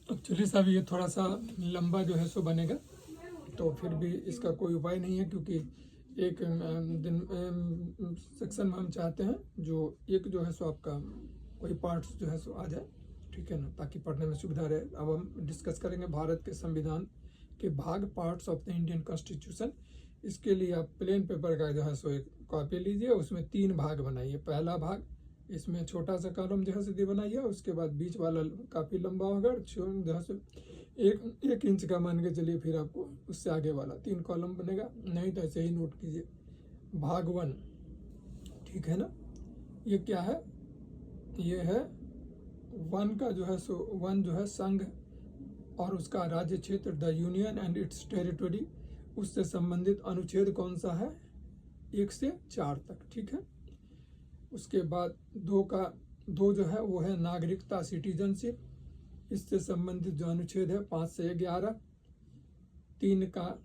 Actually साहब ये थोड़ा सा लंबा जो है सो बनेगा, तो फिर भी इसका कोई उपाय नहीं है, क्योंकि एक दिन सेक्शन में हम चाहते हैं जो एक जो है सो आपका कोई पार्ट्स जो है सो आ जाए, ठीक है ना, ताकि पढ़ने में सुविधा रहे। अब हम डिस्कस करेंगे भारत के संविधान के भाग, parts of the Indian constitution. इसके लिए आप प्लेन पेपर का जो है सो एक कॉपी लीजिए, उसमें 3 भाग बनाइए। पहला भाग, इसमें छोटा सा कॉलम जो है सीधी बनाइए, उसके बाद बीच वाला काफ़ी लंबा होगा, जो है सो 1 इंच का मान के चलिए, फिर आपको उससे आगे वाला 3 कॉलम बनेगा, नहीं तो ऐसे ही नोट कीजिए। भाग 1, ठीक है ना। ये क्या है, ये है 1 का जो है सो 1 जो है संघ और उसका राज्य क्षेत्र, the union and it's territory, उससे संबंधित अनुच्छेद कौन सा है, 1 से 4 तक, ठीक है। उसके बाद 2 जो है वो है नागरिकता, सिटीजनशिप, इससे संबंधित जो अनुच्छेद है 5 से 11। 3 का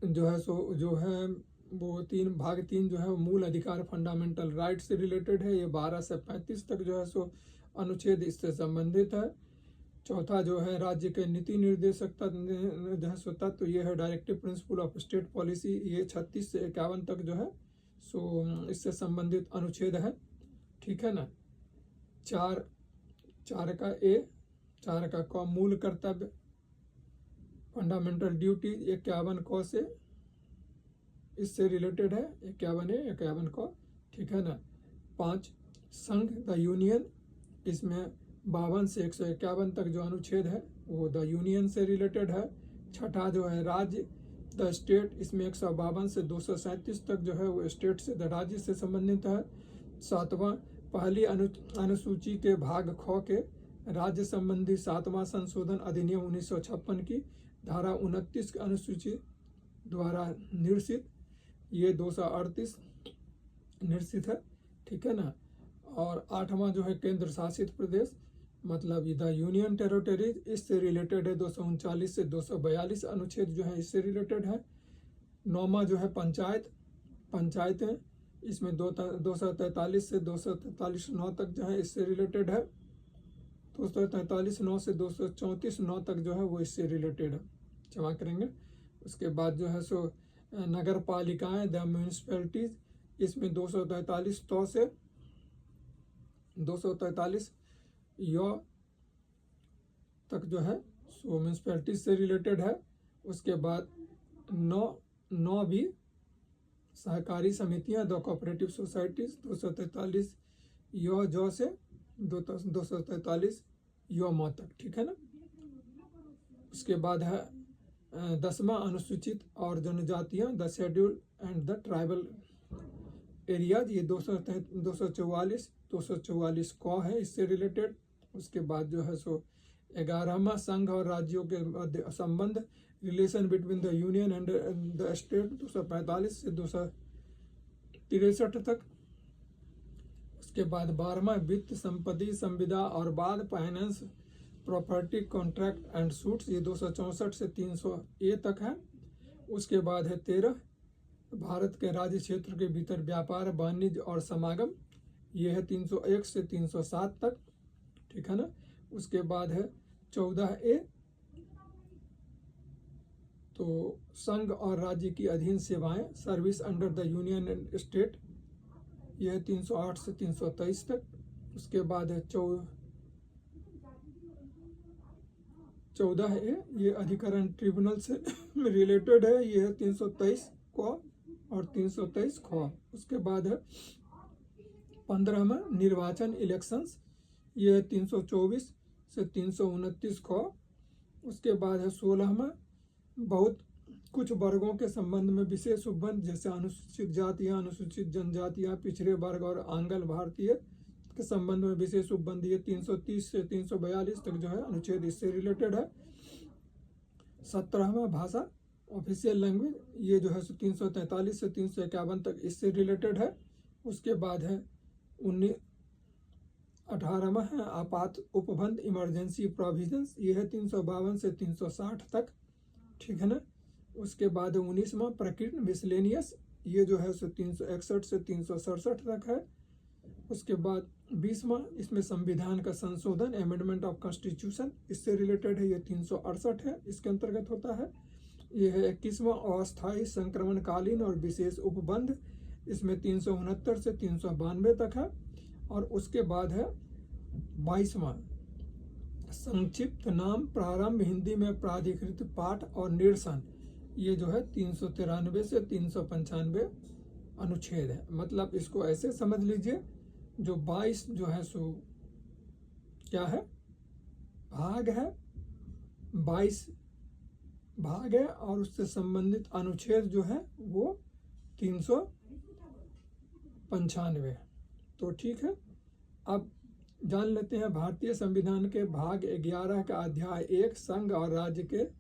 जो है सो जो है वो भाग 3 जो है वो मूल अधिकार, फंडामेंटल राइट से रिलेटेड है, ये 12 से 35 तक जो है सो अनुच्छेद इससे संबंधित है। चौथा जो है राज्य के नीति निर्देशक जो है सो तत्व, ये है directive principle of state policy, ये 36 से 51 तक जो है सो इससे संबंधित अनुच्छेद है, ठीक है ना। 4 का ए, 4 का क मूल कर्तव्य, फंडामेंटल ड्यूटी, 51 क से इससे रिलेटेड है, 51 ए 51 क, ठीक है ना। 5 संघ, द यूनियन, इसमें 52 से 151 तक जो अनुच्छेद है वो द यूनियन से रिलेटेड है। 6 जो है राज्य, द स्टेट, इसमें 152 से 237 तक जो है वो स्टेट से, द राज्य से संबंधित है। 7वां पहली अनुसूची के भाग ख के राज्य संबंधी 7वां संशोधन अधिनियम 1956 की धारा 29 अनुसूची द्वारा निर्सित, ये 238 निर्सित है, ठीक है ना। और 8वां जो है केंद्र शासित प्रदेश, मतलब द यूनियन टेरिटरीज, इससे रिलेटेड है 239 से 242 अनुच्छेद जो है इससे रिलेटेड है। 9वां जो है पंचायतें, इसमें 243 से 243 9 तक जो है इससे रिलेटेड है। 243 9 से 234 9 तक जो है वो इससे रिलेटेड है, क्षमा करेंगे। उसके बाद जो है सो नगर पालिकाएँ, द म्यूनिसपैलिटीज, इसमें 243 तो से 243 यो तक जो है सो म्यूनिसपैलिटी से रिलेटेड है। उसके बाद 9 भी सहकारी समितियां, द कोऑपरेटिव सोसाइटीज, 243 यो जो से 243 यो म तक, ठीक है ना। उसके बाद है 10वां अनुसूचित और जनजातियां, the schedule and the tribal areas, ये 244 क है इससे रिलेटेड। उसके बाद जो है सो 11वां संघ और राज्यों के मध्य संबंध, relation between the union and the state, 245 से 263 तक। उसके बाद 12वां वित्त, संपत्ति, संविदा और बाद finance, property, contract and suits, ये 264 से 300 ए तक है। उसके बाद है 13 भारत के राज्य क्षेत्र के भीतर व्यापार, वाणिज्य और समागम, ये है 301 से 307 तक, ठीक है ना। उसके बाद है 14 ए, तो संघ और राज्य की अधीन सेवाएं, service under the union and state, यह है 308 से 323 तक। उसके बाद है 14 ए, ये अधिकरण ट्रिब्यूनल से रिलेटेड है, ये है 323 क और 323 ख। उसके बाद है 15वां निर्वाचन, इलेक्शंस, ये है 324 से 329 ख। उसके बाद है 16वां बहुत कुछ वर्गों के संबंध में विशेष उपबंध, जैसे अनुसूचित जातियां, अनुसूचित जनजातियां, पिछड़े वर्ग और आंगल भारतीय के संबंध में विशेष उपबंध, ये 330 से 342 तक जो है अनुच्छेद इससे रिलेटेड है। 17वां भाषा, ऑफिशियल लैंग्वेज, ये जो है 343 से 351 तक इससे रिलेटेड है। उसके बाद है 18वां है आपात उपबंध, इमरजेंसी प्रोविजंस, ये है 352 से 360 तक, ठीक है ना। उसके बाद 19वां प्रकीर्ण, मिसलेनियस, ये जो है 361 से 367 तक है। उसके बाद 20वां, इसमें संविधान का संशोधन, अमेंडमेंट ऑफ कॉन्स्टिट्यूशन, इससे रिलेटेड है, ये 368 है, इसके अंतर्गत होता है। ये है 21वां, अस्थायी संक्रमणकालीन और विशेष उपबंध, इसमें 369 से 392 तक है। और उसके बाद है 22वां, संक्षिप्त नाम प्रारंभ हिंदी में प्राधिकृत पाठ और निरसन, ये जो है 393 से 395 अनुच्छेद है। मतलब इसको ऐसे समझ लीजिए, जो 22 जो है सो क्या है, भाग है, 22 भाग है, और उससे संबंधित अनुच्छेद जो है वो 395। तो ठीक है, अब जान लेते हैं भारतीय संविधान के भाग 11 का अध्याय 1 संघ और राज्य के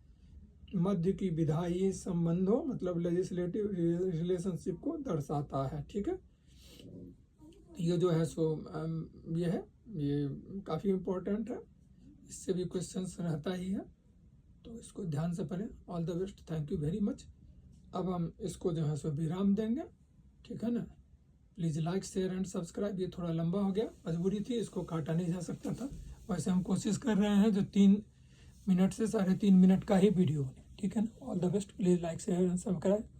मध्य की विधायी संबंधों, मतलब लेजिस्लेटिव रिलेशनशिप को दर्शाता है। ठीक है, ये जो है सो ये है, ये काफ़ी इम्पोर्टेंट है, इससे भी क्वेश्चंस रहता ही है, तो इसको ध्यान से पढ़ें। All the best, thank you very much. अब हम इसको जो है सो विराम देंगे, ठीक है ना। Please like, share and subscribe. ये थोड़ा लंबा हो गया, मजबूरी थी, इसको काटा नहीं जा सकता था। वैसे हम कोशिश कर रहे हैं जो 3 मिनट से 3.5 मिनट का ही वीडियो बने, ठीक है ना। All the best, please like, share and subscribe.